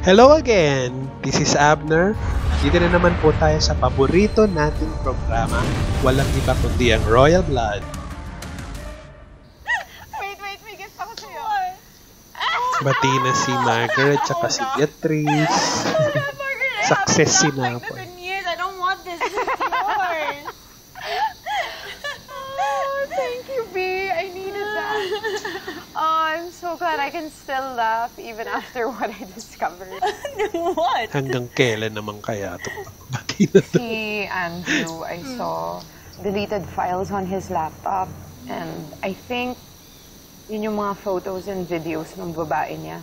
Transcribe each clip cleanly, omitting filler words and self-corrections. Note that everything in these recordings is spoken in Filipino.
Hello again! This is Abner. Dito na naman po tayo sa paborito nating programa. Walang iba kundi ang Royal Blood. Wait, may gift ako sa'yo. Bati na si Margaret tsaka si Beatrice. Success si Napoy. I don't want this. This is yours. Oh, thank you, B. I needed that. Oh, I'm so glad I can still laugh even after what I discovered. What? Hanggang kailan naman kaya itong bati na to? Si Andrew, I saw deleted files on his laptop. And I think yun yung mga photos and videos ng babae niya.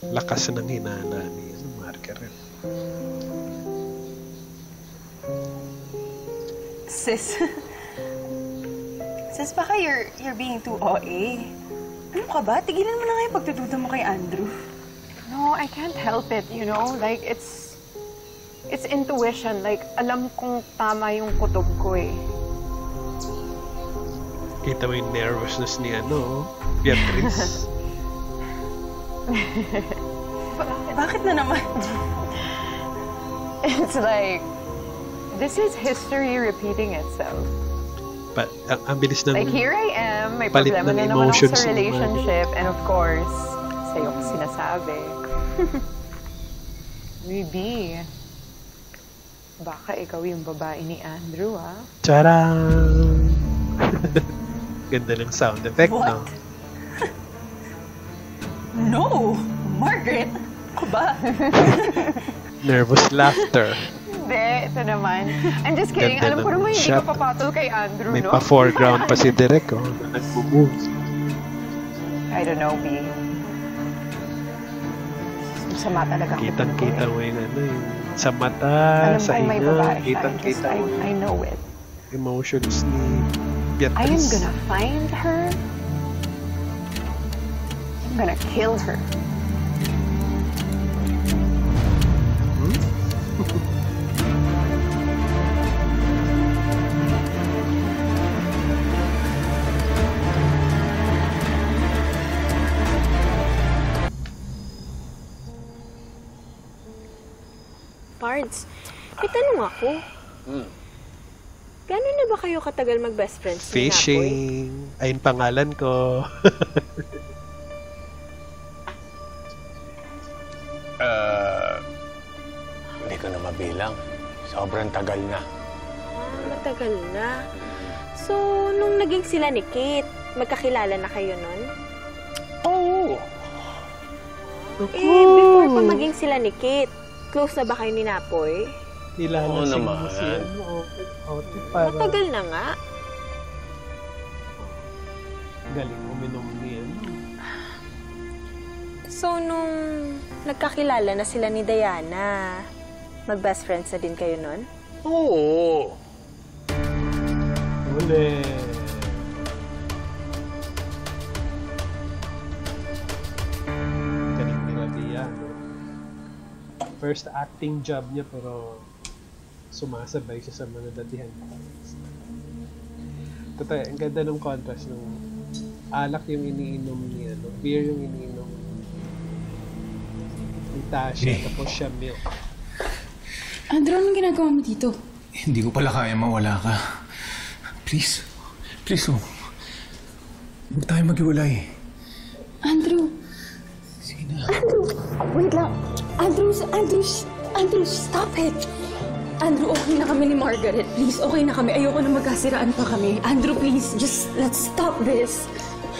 Lakas ng hinala ni Margaret. Sis, baka you're being too OA. Ano ka ba? Tigilan mo na nga yung pagtututo mo kay Andrew. No, I can't help it, you know? Like, it's intuition. Like, alam kong tama yung kutob ko eh. Kita mo yung nervousness ni Beatrice. Bakit na naman? It's like, this is history repeating itself. Ang bilis ng... Like, here I am, may palit problema ng na naman ako emotions sa ng relationship. And of course, sa'yo ko sinasabi. Maybe, baka ikaw yung babae ni Andrew, ah? Tcharam! Ganda ng sound effect, What? no? No! Margaret! Ako ba? Nervous laughter. Hindi, ito naman. I'm just kidding. Ganda Alam ko ng naman hindi shot. ka papatol kay Andrew, May no? pa-foreground pa si Derek, na nag-move. I don't know, B. Sama talaga. Kitang-kita mo yung sa mata, Alam sa ko may hinga. babae siya. Kitang-kita mo I know it. emotions ni I am Beatrice. gonna find her. I'm gonna kill her. Pards, may tanong ako. Gano'n na ba kayo katagal mag-best friends ni Napoy? Fishing. Ayun pangalan ko. Hindi ko na mabilang. Sobrang tagal na. Matagal na. So, nung naging sila ni Kate, magkakilala na kayo nun? Oo. Before pa maging sila ni Kate, close na ba kayo ni Napoy? Oo naman. Matagal na nga. Galing uminom niya. So, nung nagkakilala na sila ni Diana, mag-best friends na din kayo nun? Oo. Uli. Galing ni Rabia, no? First acting job niya, pero sumasabay siya sa mga datihan. Totoo, ang ganda ng contrast ng alak yung iniinom niya, no? Beer yung iniinom ni Tasha, tapos siya milk. Andrew, anong ginagawa mo dito? Hindi ko pala kaya mawala ka. Please. Please, oh. Huwag tayo maghiwalay. Andrew! Sina? Wait lang. Andrew, stop it! Andrew, okay na kami ni Margaret. Please, okay na kami. Ayoko na magkasiraan pa kami. Andrew, please, just let's stop this.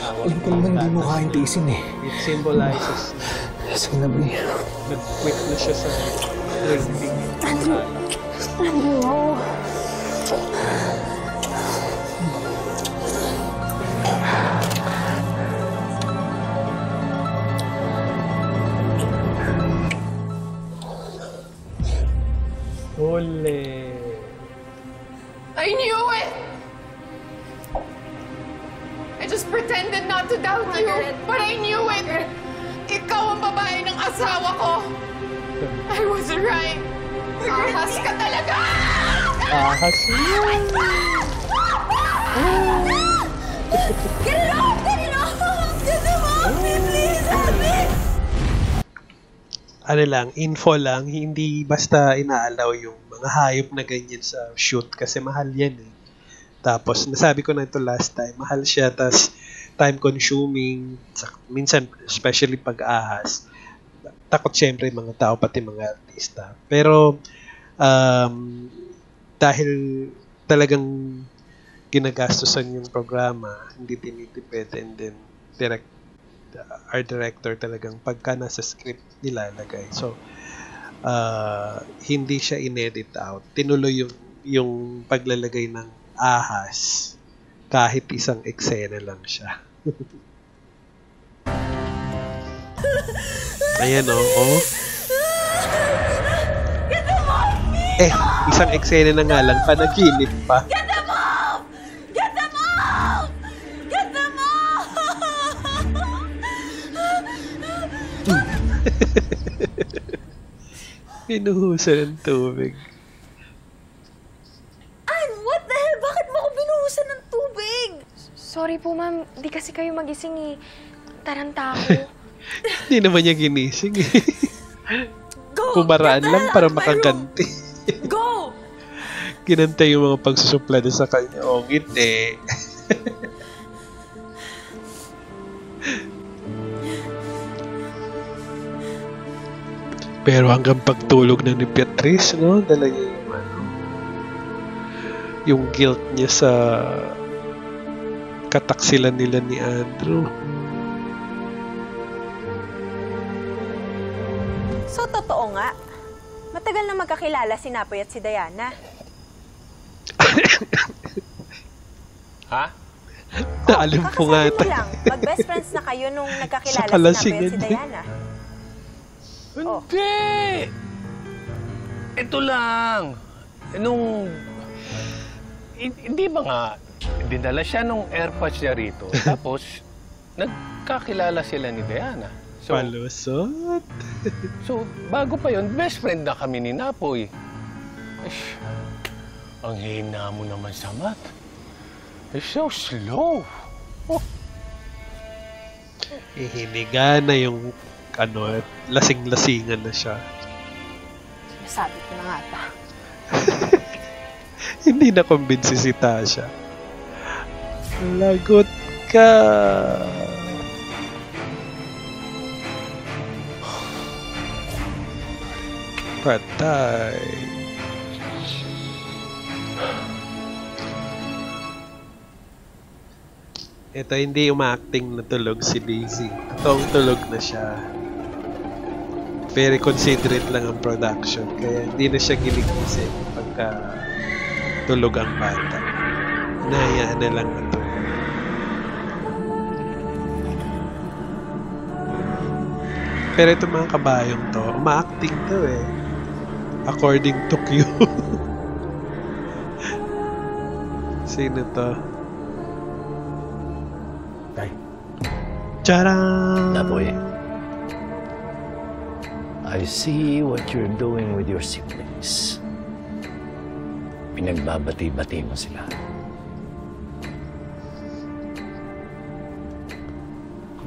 Alam ko naman hindi mo kayang tiisin eh. It symbolizes Sige na, Bri. nag-quit na siya sa drinking. Andrew, no. Ole. I knew it! I just pretended not to doubt you, but I knew it! Ikaw ang babae ng asawa ko! I was right! Ahas ka talaga! Ahas. Get it off! Get it off! Get it off! Please, help me! ano lang, info lang, hindi basta inaalaw yung mga hayop na ganyan sa shoot kasi mahal yan eh. Tapos, nasabi ko na ito last time, mahal siya, tas time consuming, minsan, especially pag ahas, takot syempre mga tao, pati mga artista. Pero, dahil talagang ginagastosan yung programa, hindi tinitipid, and then our director talagang pagka nasa script nilalagay. So, hindi siya inedit out. Tinuloy yung paglalagay ng ahas kahit isang eksena lang siya. Ayan oh. Isang eksena na nga lang, panaginip pa. Get them off! Get them off! Get them off! Pinuhusan ng tubig. Ann, what the hell? Bakit mo ako binuhusan ng tubig? Sorry po, ma'am. Di kasi kayo magising eh. Taranta ako. Hindi naman niya ginising eh. Go! Pumaraan Get the lang hell para out of my room! makaganti. Go! Ginantay yung mga pagsusuplado sa kanya. O, hindi. Pero hanggang pagtulog na ni Beatrice, no? Dala niya yung guilt niya sa kataksilan nila ni Andrew. So, totoo nga. Matagal na magkakilala si Napoy at si Diana. Ha? Naalim po nga Kakasabi mo lang, mag-best friends na kayo nung nagkakilala Sa si Napoy kalasingan at si niya. Diana. Hindi! Ito lang. Hindi ba nga, dinala siya nung airpods niya rito. Tapos, nagkakilala sila ni Diana. Palusot. So, bago pa yon, best friend na kami ni Napoy. Ish, ang hina mo naman sa math. It's so slow. Oh. Hiniga na yung lasing-lasingan na siya. Sabi ko na nga ta. Hindi na kumbinsi si Tasha. Lagot ka. Patay. Ito hindi umacting na tulog si Daisy. Toong tulog na siya. Very considerate lang ang production. Kaya hindi na siya ginigising pagka tulog ang bata. Nahayaan na lang na tulog. Pero itong mga kabayong to, uma-acting to eh. According to Q. Sino to? Tay. Charan! Napoy, I see what you're doing with your siblings. Pinagbabati-bati mo sila.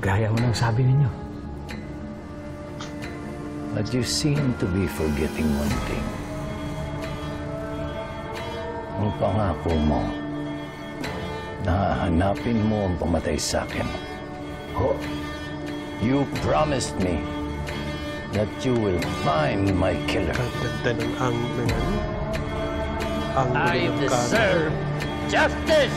Gaya mo ng sabi ninyo. But you seem to be forgetting one thing. Ang pangako mo na hanapin mo ang pamatay sa akin. Oh, you promised me that you will find my killer. Ang ganda ng I ng deserve justice!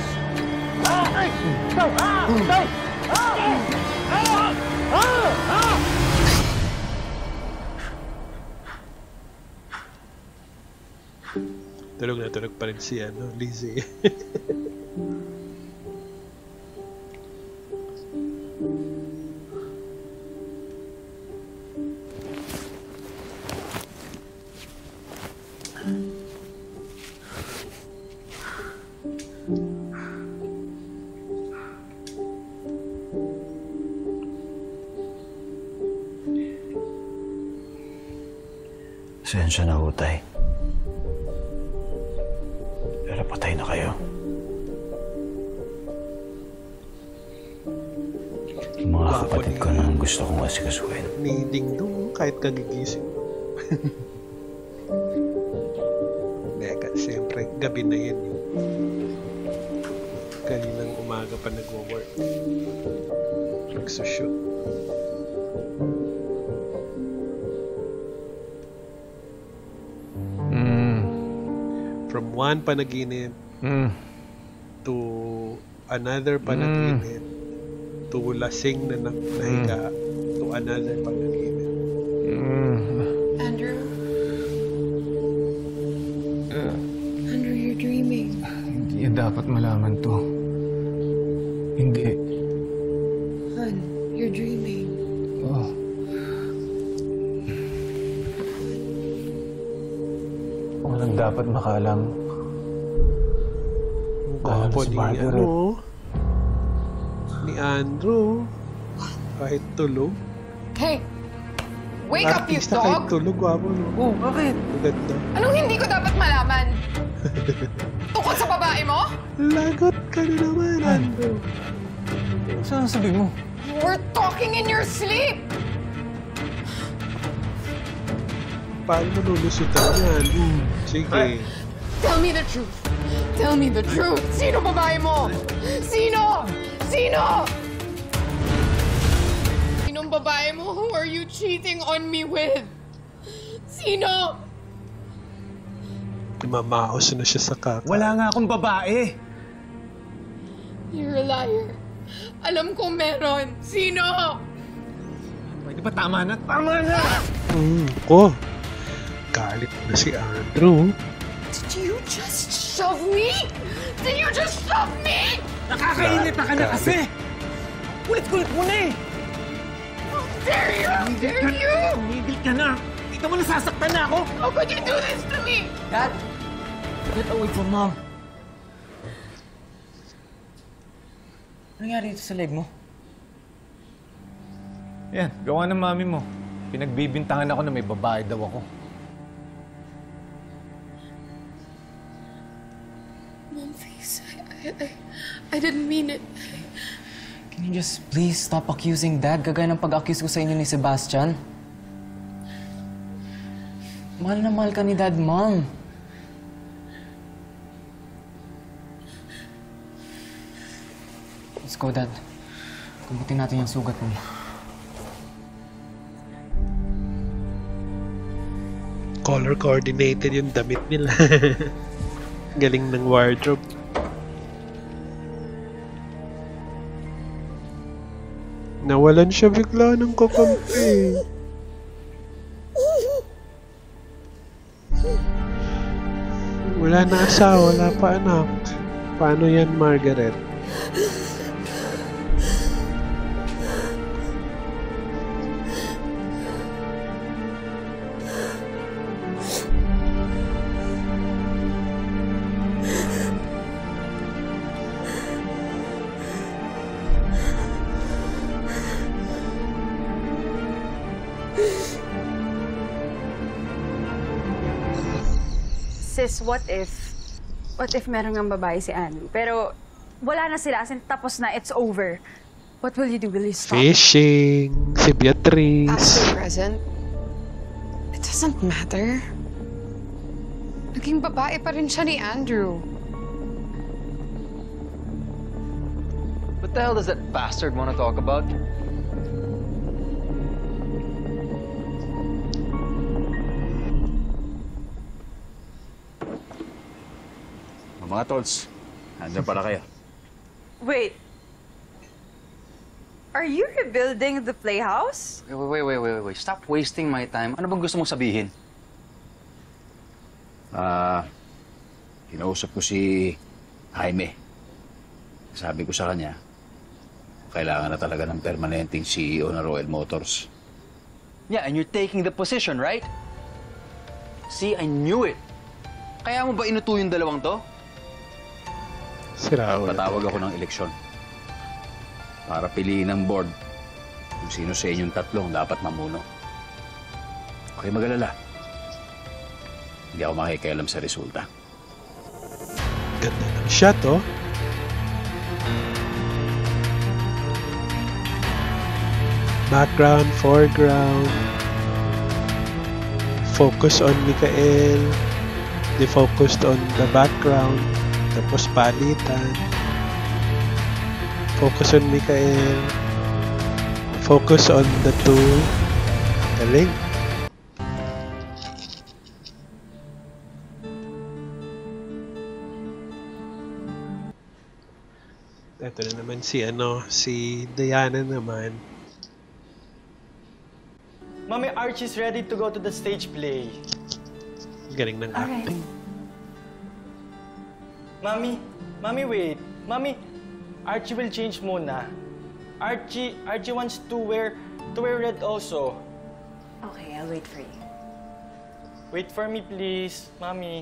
Tulog na tulog pa rin si Lizzie. Sensya na ho, Tay. Pero patay na kayo. Yung mga kapatid ko nang gusto kong asikasuhin. Ni Ding Dong. kahit kagigising. Siyempre, gabi na yan. Kaninang umaga pa nag-work. Nagsushoot. From one panaginip to another panaginip to lasing na nahiga to another panaginip. Andrew? Andrew, you're dreaming. Hindi yan dapat malaman to. Hindi. Hun, you're dreaming. Oh. Walang dapat makalam. Gwapo ni ni Andrew. Kahit tulog. Hey! Wake up, you Artista kahit dog! tulog, gwapo, no? Oh, bakit? Maganda. Anong hindi ko dapat malaman? Tungkol sa babae mo? Lagot ka na naman, Andrew. Saan sabi mo? You were talking in your sleep! Paano mo lulusutan yan? Sige. Tell me the truth! Tell me the truth! Sino babae mo? Sino? Sino? Sinong babae mo? Who are you cheating on me with? Sino? Mamaos na siya sa kaka. Wala nga akong babae. You're a liar. Alam kong meron. Sino? Pwede ba tama na? Tama na! Galit na si Andrew. Did you just shove me? Did you just shove me? Nakakainip ka na kasi! Kulit-kulit mo na eh! How dare you? How dare you? Tumigil ka na! Ito mo nasasaktan na ako! How could you do this to me? Dad! Get away from Mom! Ano nangyari dito sa leg mo? Yan, gawa ng mami mo. Pinagbibintangan ako na may babae daw ako. Mom, please. I didn't mean it. Can you just please stop accusing Dad kagaya ng pag-accuse ko sa inyo ni Sebastian? Mahal na mahal ka ni Dad, Mom. Let's go, Dad. Kumbutin natin yung sugat mo. Color coordinated yung damit nila. Galing ng wardrobe. Nawalan siya bigla ng kakampi. Wala na asawa, wala pa anak. Paano yan, Margaret? Sis, what if meron ng babae si Andrew? Pero wala na sila, as in tapos na, it's over. What will you do? Will you stop? Fishing! Si Beatrice! Past or present, it doesn't matter. Naging babae pa rin siya ni Andrew. What the hell does that bastard want to talk about? Mga tolls, nandiyan pala kayo. Wait. Are you rebuilding the playhouse? Wait. Stop wasting my time. Ano bang gusto mong sabihin? Kinausap ko si Jaime. Sabi ko sa kanya, kailangan na talaga ng permanenteng CEO na Royal Motors. Yeah, and you're taking the position, right? See, I knew it. Kaya mo ba inuto yung dalawang to? Sira ulit. Patawag ako ng eleksyon para piliin ng board kung sino sa inyong tatlong dapat mamuno. Okay, mag-alala. Hindi ako makikialam sa resulta. Ganda ng shot, oh. Background, foreground. focus on Mikael. They focused on the background. Tapos palitan. Focus on Mikael. Focus on the two. Galing. Ito na naman si Diana naman. Mommy, Archie's ready to go to the stage play. Galing ng acting. Mommy, wait. Mommy, Archie will change muna. Archie wants to wear red also. Okay, I'll wait for you. Wait for me, please, Mommy.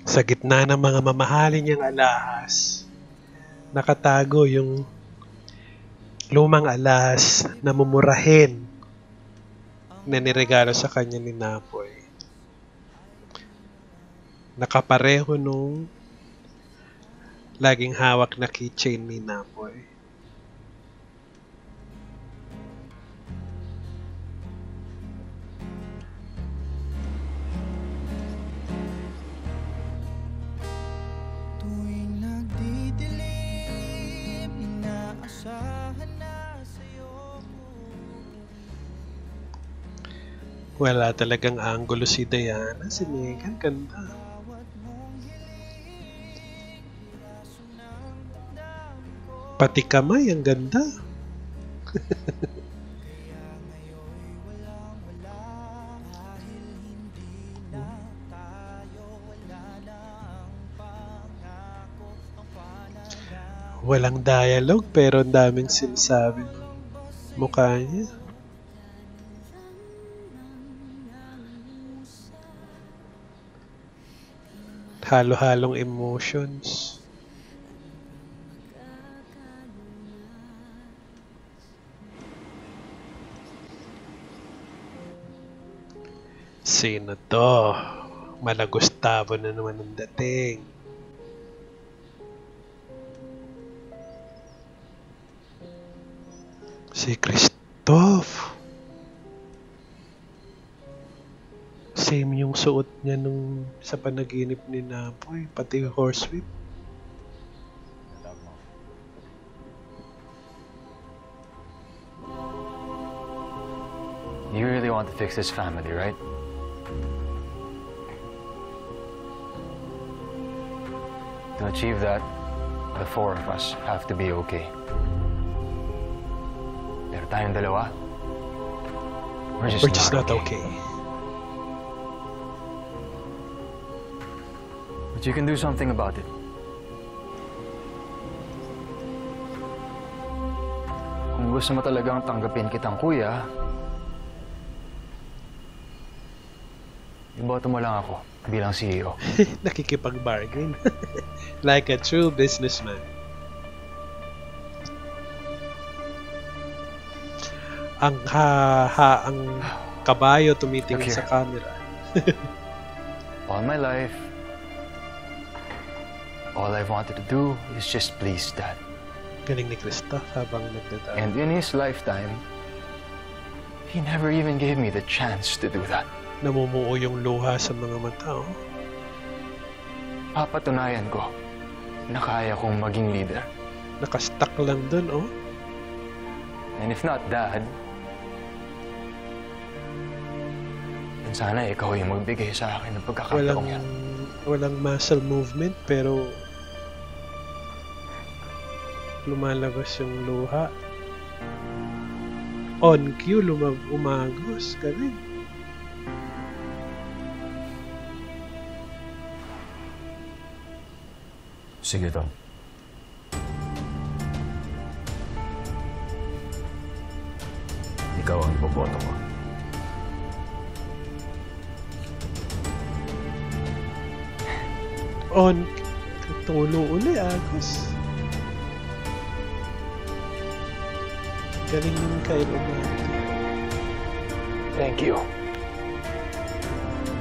Sa gitna ng mga mamahalin niyang alahas, nakatago yung lumang alahas na mumurahin na niregalo sa kanya ni Napoy. Nakapareho nung laging hawak na keychain ni Napoy. Wala talagang angulo si Diana. Si Megan, ganda. Pati kamay, ang ganda. Walang dialogue pero ang daming sinasabi ng mukha niya. Halo-halong emotions. Sino to? Mala Gustavo na naman ang dating. Si Christoph. Same yung suot niya nung sa panaginip ni Napoy, pati horsewhip. You really want to fix this family, right? To achieve that, the four of us have to be okay. Pero tayong dalawa, we're just not okay. But you can do something about it. Kung gusto mo talagang tanggapin kitang kuya, iboto mo lang ako bilang CEO. Nakikipag-bargain. Like a true businessman. Ang kabayo tumitingin sa camera. All my life, all I've wanted to do is just please Dad. Galing ni Christoph habang nagdadaan. And in his lifetime, he never even gave me the chance to do that. Namumuo yung luha sa mga mata, oh. Papatunayan ko na kaya kong maging leader. Nakastuck lang dun, oh. And if not Dad, then sana ikaw yung magbigay sa akin ng pagkakataong yan. Walang muscle movement, pero lumalabas yung luha. On cue, umagos. Galing. Sige, Tom. Ikaw ang boboto ko. On. Tulo uli, agos. Galing yung Kyle umati. Thank you.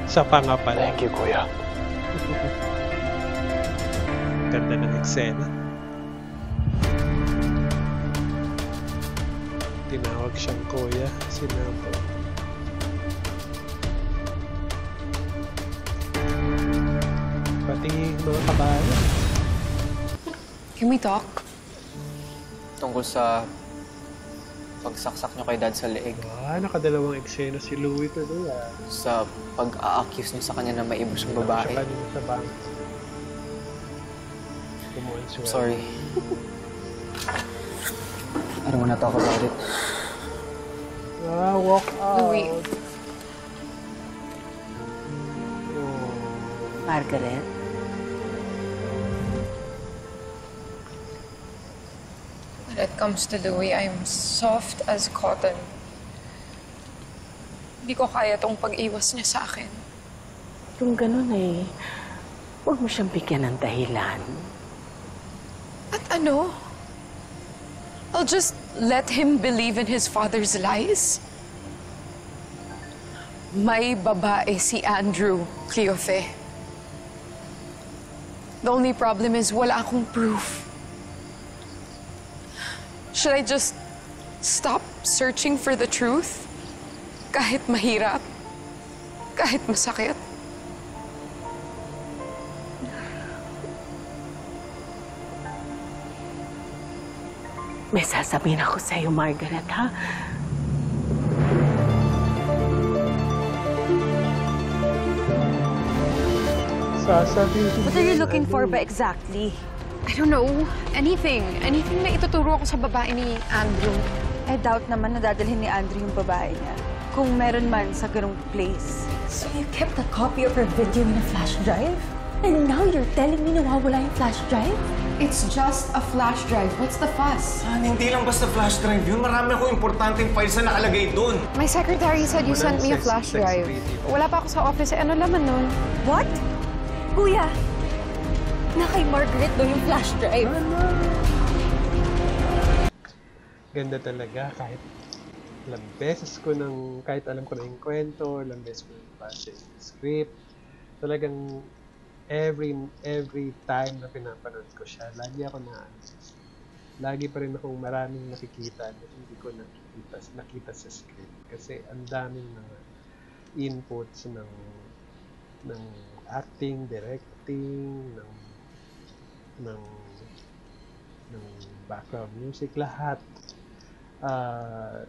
Sa pa nga pala. Thank you, Kuya. Ganda ng eksena. Tinawag siyang kuya, sinabi. Pati mga kabayan. Can we talk? Tungkol sa pagsaksak niyo kay Dad sa leeg. Nakadalawang eksena si Louie tuloy Sa pag-a-accuse niyo sa kanya na maibos yung babae. Siya kanina sa bank. Sorry. I don't wanna talk about it. Walk out. Louie. Margaret? When it comes to Louie, I'm soft as cotton. Hindi ko kaya tong pag-iwas niya sa akin. Kung ganun huwag mo siyang bigyan ng dahilan. At ano? I'll just let him believe in his father's lies? May babae si Andrew, Cleofe. The only problem is wala akong proof. Should I just stop searching for the truth? Kahit mahirap? Kahit masakit? May sasabihin ako sa'yo, Margaret, ha? What are you looking for ba exactly? I don't know. Anything. Anything na ituturo ako sa babae ni Andrew. I doubt naman na dadalhin ni Andrew yung babae niya. Kung meron man sa ganung place. So you kept a copy of her video in a flash drive? And now you're telling me nawawala yung flash drive? It's just a flash drive. What's the fuss? Hindi lang basta flash drive yun. Marami akong importanteng files na nakalagay doon. My secretary said you sent me a flash drive. Wala pa ako sa office. Ano laman nun? What? Kuya! Na kay Margaret doon yung flash drive. Ganda talaga. Kahit ilang beses ko kahit alam ko na yung kwento, ilang beses ko nang basa yung script. Talagang every time na pinapanood ko siya, lagi pa rin akong maraming nakikita na hindi ko nakita sa script. Kasi ang daming mga inputs ng acting, directing, ng background music, lahat.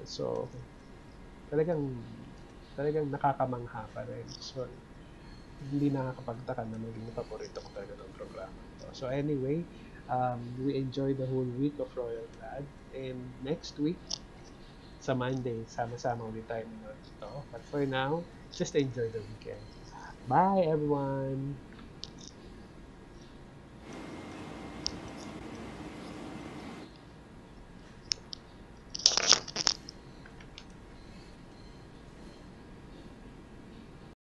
So, talagang nakakamangha pa rin. So, hindi nakakapagtaka na maging paborito ko talaga ng programa ito. So anyway, we enjoyed the whole week of Royal Blood. And next week, sa Monday, sama-sama ulit tayo ng ito. But for now, just enjoy the weekend. Bye everyone!